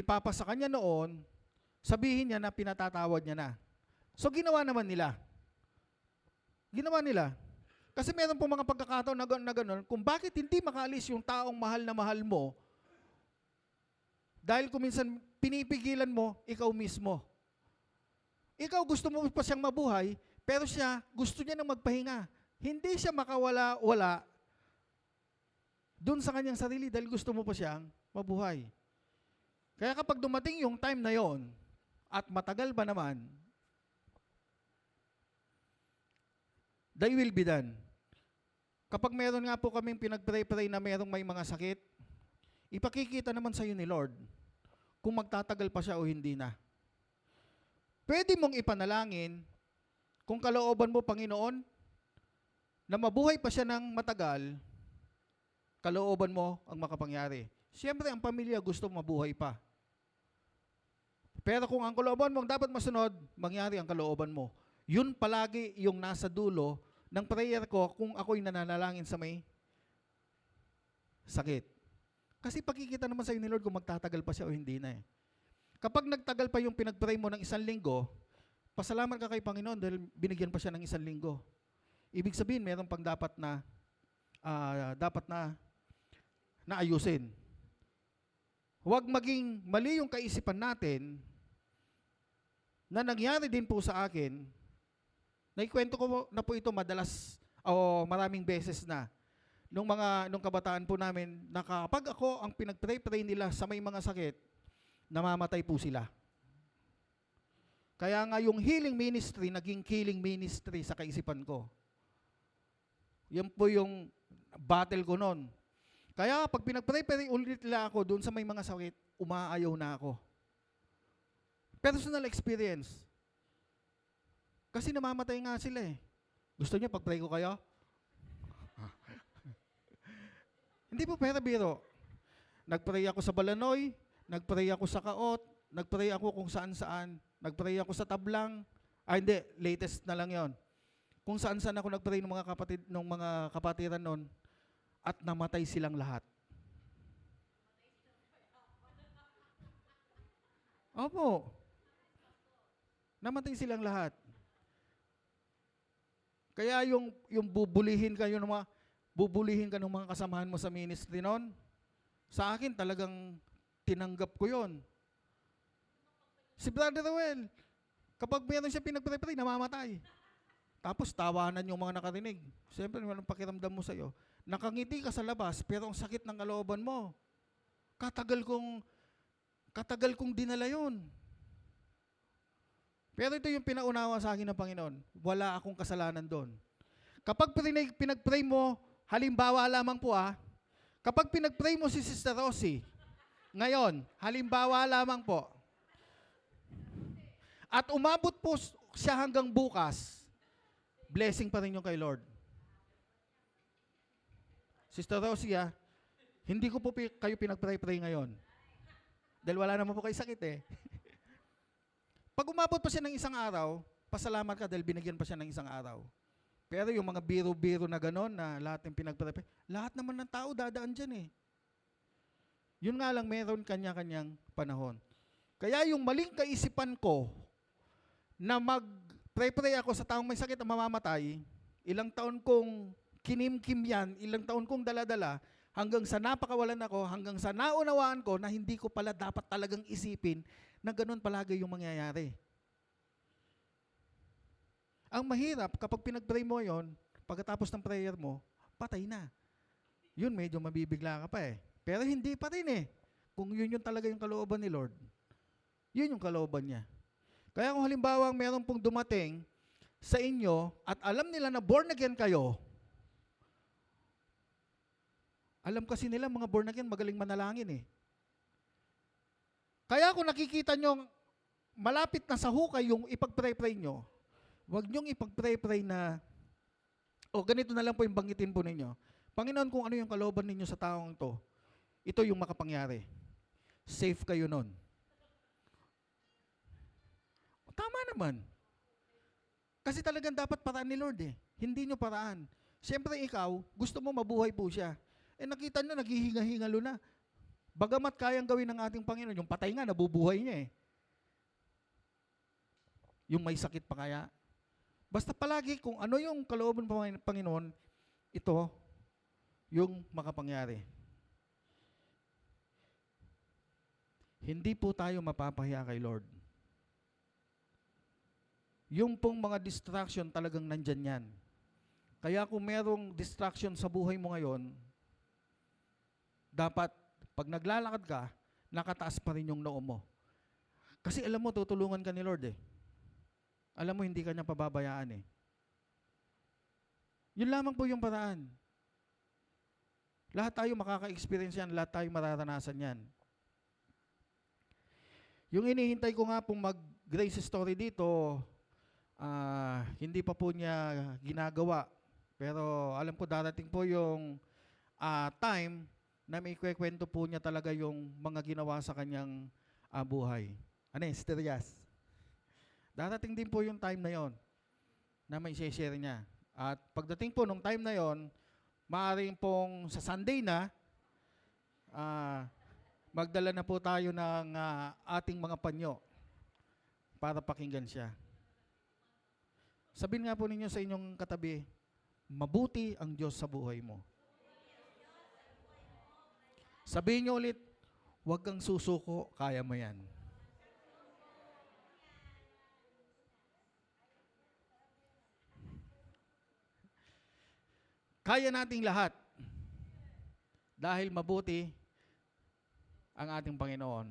B: Papa sa kanya noon, sabihin niya na pinatatawad niya na. So ginawa naman nila. Ginawa nila. Kasi meron po mga pagkakataon na gano'n, kung bakit hindi makaalis yung taong mahal na mahal mo, dahil kung minsan pinipigilan mo, ikaw mismo. Ikaw gusto mo pa siyang mabuhay, pero siya gusto niya nang magpahinga. Hindi siya makawala-wala doon sa kanyang sarili dahil gusto mo pa siyang mabuhay. Kaya kapag dumating yung time na yon at matagal ba naman, thy will be done. Kapag meron nga po kaming pinag-pray na merong may mga sakit, ipakikita naman sa iyo ni Lord kung magtatagal pa siya o hindi na. Pwede mong ipanalangin kung kalooban mo, Panginoon, na mabuhay pa siya ng matagal, kalooban mo ang makapangyari. Siyempre, ang pamilya gusto mabuhay pa. Pero kung ang kalooban mo ang dapat masunod, mangyari ang kalooban mo. Yun palagi yung nasa dulo ng prayer ko kung ako'y nananalangin sa may sakit. Kasi pakikita naman sa iyo ni Lord kung magtatagal pa siya o hindi na eh. Kapag nagtagal pa yung pinag-pray mo ng 1 linggo, pasalamat ka kay Panginoon dahil binigyan pa siya ng 1 linggo. Ibig sabihin, meron pang dapat na dapat na naayusin. Huwag maging mali yung kaisipan natin na nangyari din po sa akin. Naikwento ko na po ito madalas o maraming beses na nung kabataan po namin na kapag ako ang pinag-pray nila sa may mga sakit, namamatay po sila. Kaya nga yung healing ministry, naging killing ministry sa kaisipan ko. Yan po yung battle ko noon. Kaya pag pinag-pray ulit nila ako doon sa may mga sakit, umaayaw na ako. Personal experience. Kasi namamatay nga sila eh. Gusto niyo pag-pray ko kayo? Hindi po pera biro. Nag-pray ako sa Balanoy, nag-pray ako sa Kaot, nag-pray ako kung saan-saan, nag-pray ako sa Tablang. Hindi, latest na lang 'yon. Kung saan-saan ako nag-pray ng mga kapatiran noon at namatay silang lahat. Opo. Namatay silang lahat. Kaya yung bubulihin ka ng mga kasamahan mo sa ministry noon, sa akin talagang tinanggap ko yon. Si Brother Ruel, kapag meron siya pinag-pray, namamatay. Tapos tawanan yung mga nakarinig. Siyempre, walang pakiramdam mo sa'yo. Nakangiti ka sa labas, pero ang sakit ng kalooban mo. Katagal kong dinala yun. Pero ito yung pinaunawa sa akin ng Panginoon. Wala akong kasalanan doon. Kapag pinag-pray mo, halimbawa lamang po kapag pinag-pray mo si Sister Rosie, ngayon, halimbawa lamang po, at umabot po siya hanggang bukas, blessing pa rin yung kay Lord. Sister Rosie, hindi ko po kayo pinag-pray ngayon. Dahil wala naman po kayo sakit eh. Pag umabot pa siya ng isang araw, pasalamat ka dahil binigyan pa siya ng isang araw. Pero yung mga biro-biro na gano'n, na lahat ng pinag-pray, lahat naman ng tao dadaan dyan eh. Yun nga lang, meron kanya-kanyang panahon. Kaya yung maling kaisipan ko, na mag-pray ako sa taong may sakit na mamamatay, ilang taon kong kinimkim yan, ilang taon kong daladala, hanggang sa napakawalan ako, hanggang sa naunawaan ko na hindi ko pala dapat talagang isipin na ganun palagi yung mangyayari. Ang mahirap, kapag pinag-pray mo yon, pagkatapos ng prayer mo, patay na. Yun, medyo mabibigla ka pa eh. Pero hindi pa rin eh. Kung yun yung talaga yung kalooban ni Lord, yun yung kalooban niya. Kaya kung halimbawa meron pong dumating sa inyo at alam nila na born again kayo, alam kasi nila mga born again magaling manalangin eh. Kaya kung nakikita nyo malapit na sa hukay yung ipag-pray nyo, huwag nyong ipag-pray na, ganito na lang po yung banggitin po ninyo. Panginoon, kung ano yung kalooban ninyo sa taong ito yung makapangyari. Safe kayo nun. Tama naman. Kasi talagang dapat paraan ni Lord eh. Hindi nyo paraan. Siyempre ikaw, gusto mo mabuhay po siya. Nakita nyo, naghihinga-hingalo na. Bagamat kayang gawin ng ating Panginoon, yung patay nga, nabubuhay niya eh. Yung may sakit pa kaya. Basta palagi kung ano yung kalooban ng Panginoon, ito, yung makapangyari. Hindi po tayo mapapahiya kay Lord. Yung pong mga distraction talagang nandyan yan. Kaya kung merong distraction sa buhay mo ngayon, dapat pag naglalakad ka, nakataas pa rin yung noo mo. Kasi alam mo, tutulungan ka ni Lord eh. Alam mo, hindi ka niya pababayaan eh. Yun lamang po yung paraan. Lahat tayo makaka-experience yan, lahat tayo mararanasan yan. Yung inihintay ko nga pong mag-grace story dito, hindi pa po niya ginagawa. Pero alam ko darating po yung time na may kwento po niya talaga yung mga ginawa sa kanyang buhay. Ano yun, Sister Yas? Darating din po yung time na yon na may share niya. At pagdating po nung time na yon, maaaring pong sa Sunday na, magdala na po tayo ng ating mga panyo para pakinggan siya. Sabihin nga po ninyo sa inyong katabi, mabuti ang Diyos sa buhay mo. Sabihin niyo ulit, huwag kang susuko, kaya mo yan. Kaya nating lahat dahil mabuti ang ating Panginoon.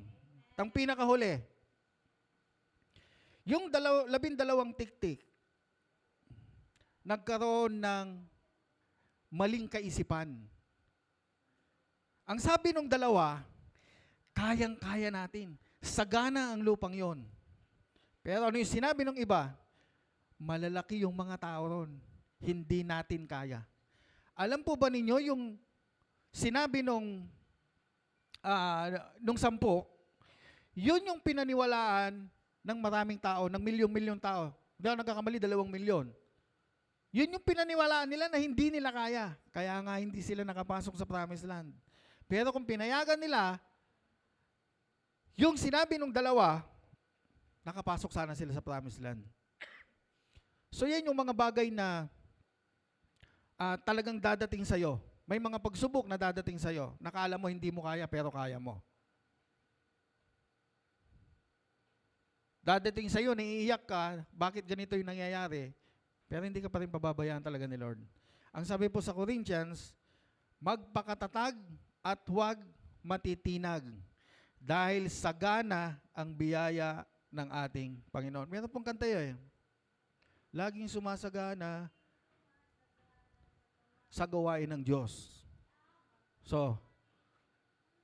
B: Ang pinakahuli, yung 12 tiktik, nagkaroon ng maling kaisipan. Ang sabi ng dalawa, kayang-kaya natin. Sagana ang lupang yon. Pero ano yung sinabi ng iba? Malalaki yung mga tao ron. Hindi natin kaya. Alam po ba ninyo yung sinabi nung 10, yun yung pinaniwalaan ng maraming tao, ng milyong-milyong tao. Hindi ako nagkakamali, 2 milyon. Yun yung pinaniwalaan nila na hindi nila kaya. Kaya nga hindi sila nakapasok sa Promised Land. Pero kung pinayagan nila, yung sinabi ng dalawa, nakapasok sana sila sa Promised Land. So yan yung mga bagay na talagang dadating sa'yo. May mga pagsubok na dadating sa'yo. Nakala mo hindi mo kaya, pero kaya mo. Dadating sa'yo, naiiyak ka, bakit ganito yung nangyayari? Pero hindi ka pa rin pababayaan talaga ni Lord. Ang sabi po sa Corinthians, magpakatatag at huwag matitinag dahil sagana ang biyaya ng ating Panginoon. Meron pong kanta yun. Laging sumasagana sa gawain ng Diyos. So,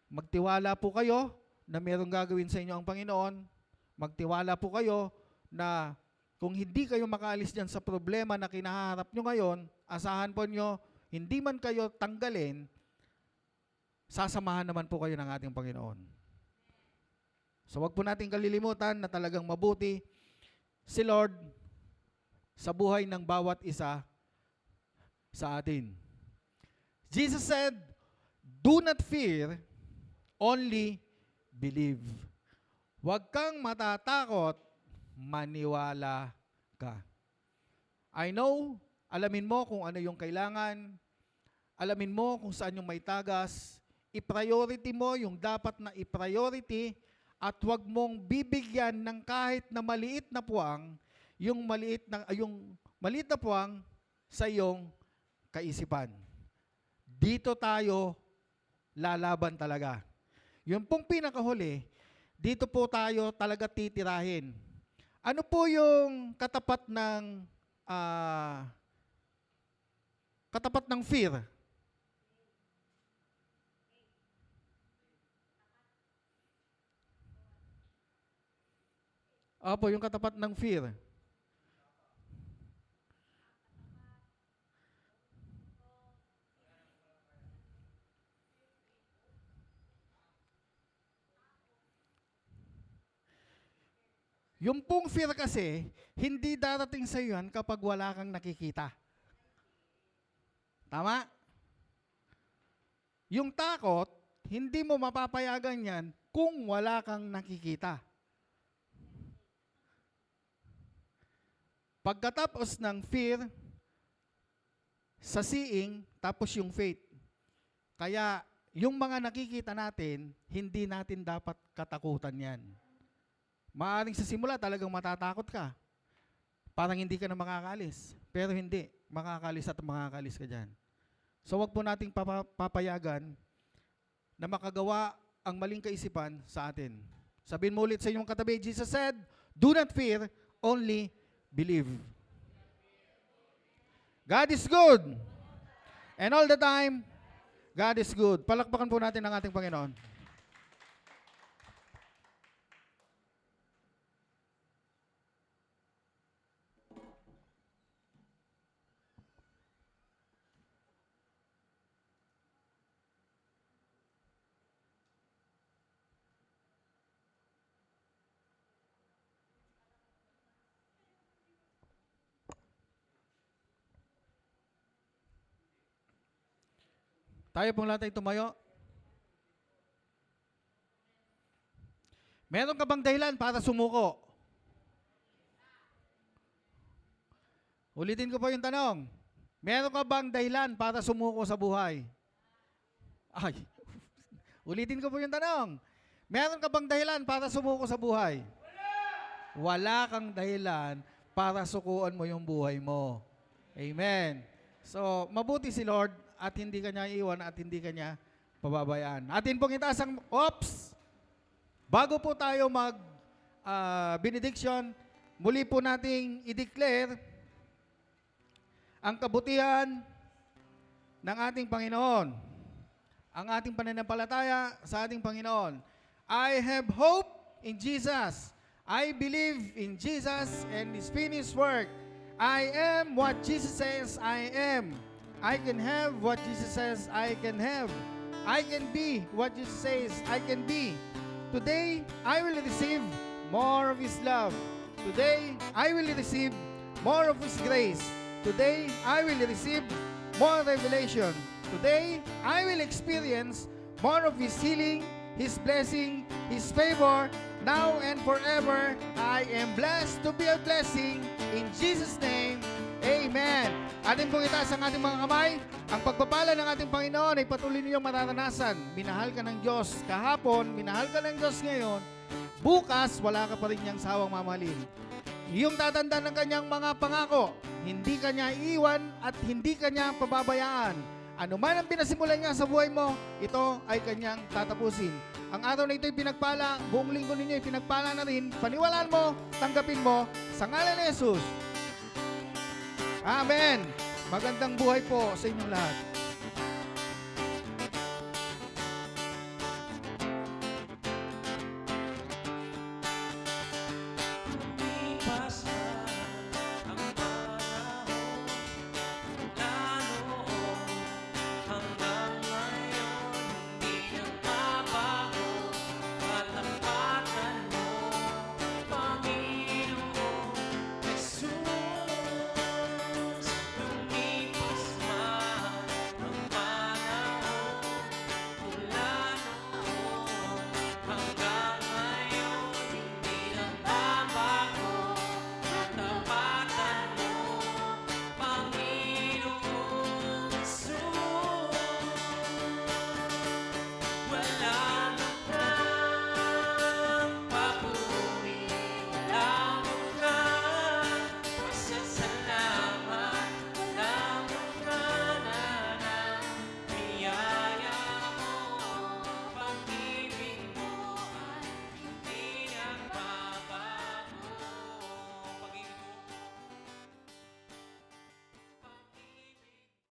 B: magtiwala po kayo na merong gagawin sa inyo ang Panginoon. Magtiwala po kayo na kung hindi kayo makaalis dyan sa problema na kinaharap nyo ngayon, asahan po nyo, hindi man kayo tanggalin, sasamahan naman po kayo ng ating Panginoon. So wag po natin kalilimutan na talagang mabuti si Lord sa buhay ng bawat isa sa atin. Jesus said, do not fear, only believe. Huwag kang matatakot, maniwala ka. I know, alamin mo kung ano yung kailangan, alamin mo kung saan yung may tagas, i-priority mo yung dapat na i-priority at huwag mong bibigyan ng kahit na maliit na puwang yung maliit na puwang sa iyong kaisipan. Dito tayo lalaban talaga. Yung pong pinakahuli, dito po tayo talaga titirahin. Ano po yung katapat ng fear? Opo, yung katapat ng fear. Yung pong fear kasi, hindi darating sa iyo yan kapag wala kang nakikita. Tama? Yung takot, hindi mo mapapayagan yan kung wala kang nakikita. Pagkatapos ng fear, sa seeing, tapos yung faith. Kaya, yung mga nakikita natin, hindi natin dapat katakutan yan. Maaring sa simula talagang matatakot ka. Parang hindi ka na makakalis. Pero hindi, makakalis at makakalis ka dyan. So wag po nating papayagan na makagawa ang maling kaisipan sa atin. Sabihin mo ulit sa inyong katabi, Jesus said, do not fear, only believe. God is good. And all the time, God is good. Palakpakan po natin ang ating Panginoon. Tayo pong lahat ay tumayo. Meron ka bang dahilan para sumuko? Ulitin ko po yung tanong. Meron ka bang dahilan para sumuko sa buhay? Ay, Ulitin ko po yung tanong. Meron ka bang dahilan para sumuko sa buhay? Wala kang dahilan para sukuan mo yung buhay mo. Amen. So, mabuti si Lord at hindi kanya iwan at hindi kanya pababayaan. Atin pong itaas ang, bago po tayo benediction, muli po nating i-declare ang kabutihan ng ating Panginoon. Ang ating pananampalataya sa ating Panginoon. I have hope in Jesus. I believe in Jesus and His finished work. I am what Jesus says I am. I can have what Jesus says I can have. I can be what Jesus says I can be. Today, I will receive more of His love. Today, I will receive more of His grace. Today, I will receive more revelation. Today, I will experience more of His healing, His blessing, His favor, now and forever. I am blessed to be a blessing. In Jesus' name, Amen. Atin pong itaas ang ating mga kamay. Ang pagpapala ng ating Panginoon ay patuloy ninyong mararanasan. Minahal ka ng Diyos kahapon, minahal ka ng Diyos ngayon. Bukas, wala ka pa rin niyang sawang mamahalin. Iyong tatandaan ng kanyang mga pangako. Hindi ka niya iiwan at hindi ka niya pababayaan. Ano man ang pinasimulan niya sa buhay mo, ito ay kanyang tatapusin. Ang araw na ito'y pinagpala, buong linggo ninyo ay pinagpala na rin. Paniwalaan mo, tanggapin mo, sa ngalan ni Jesus. Amen. Magandang buhay po sa inyong lahat.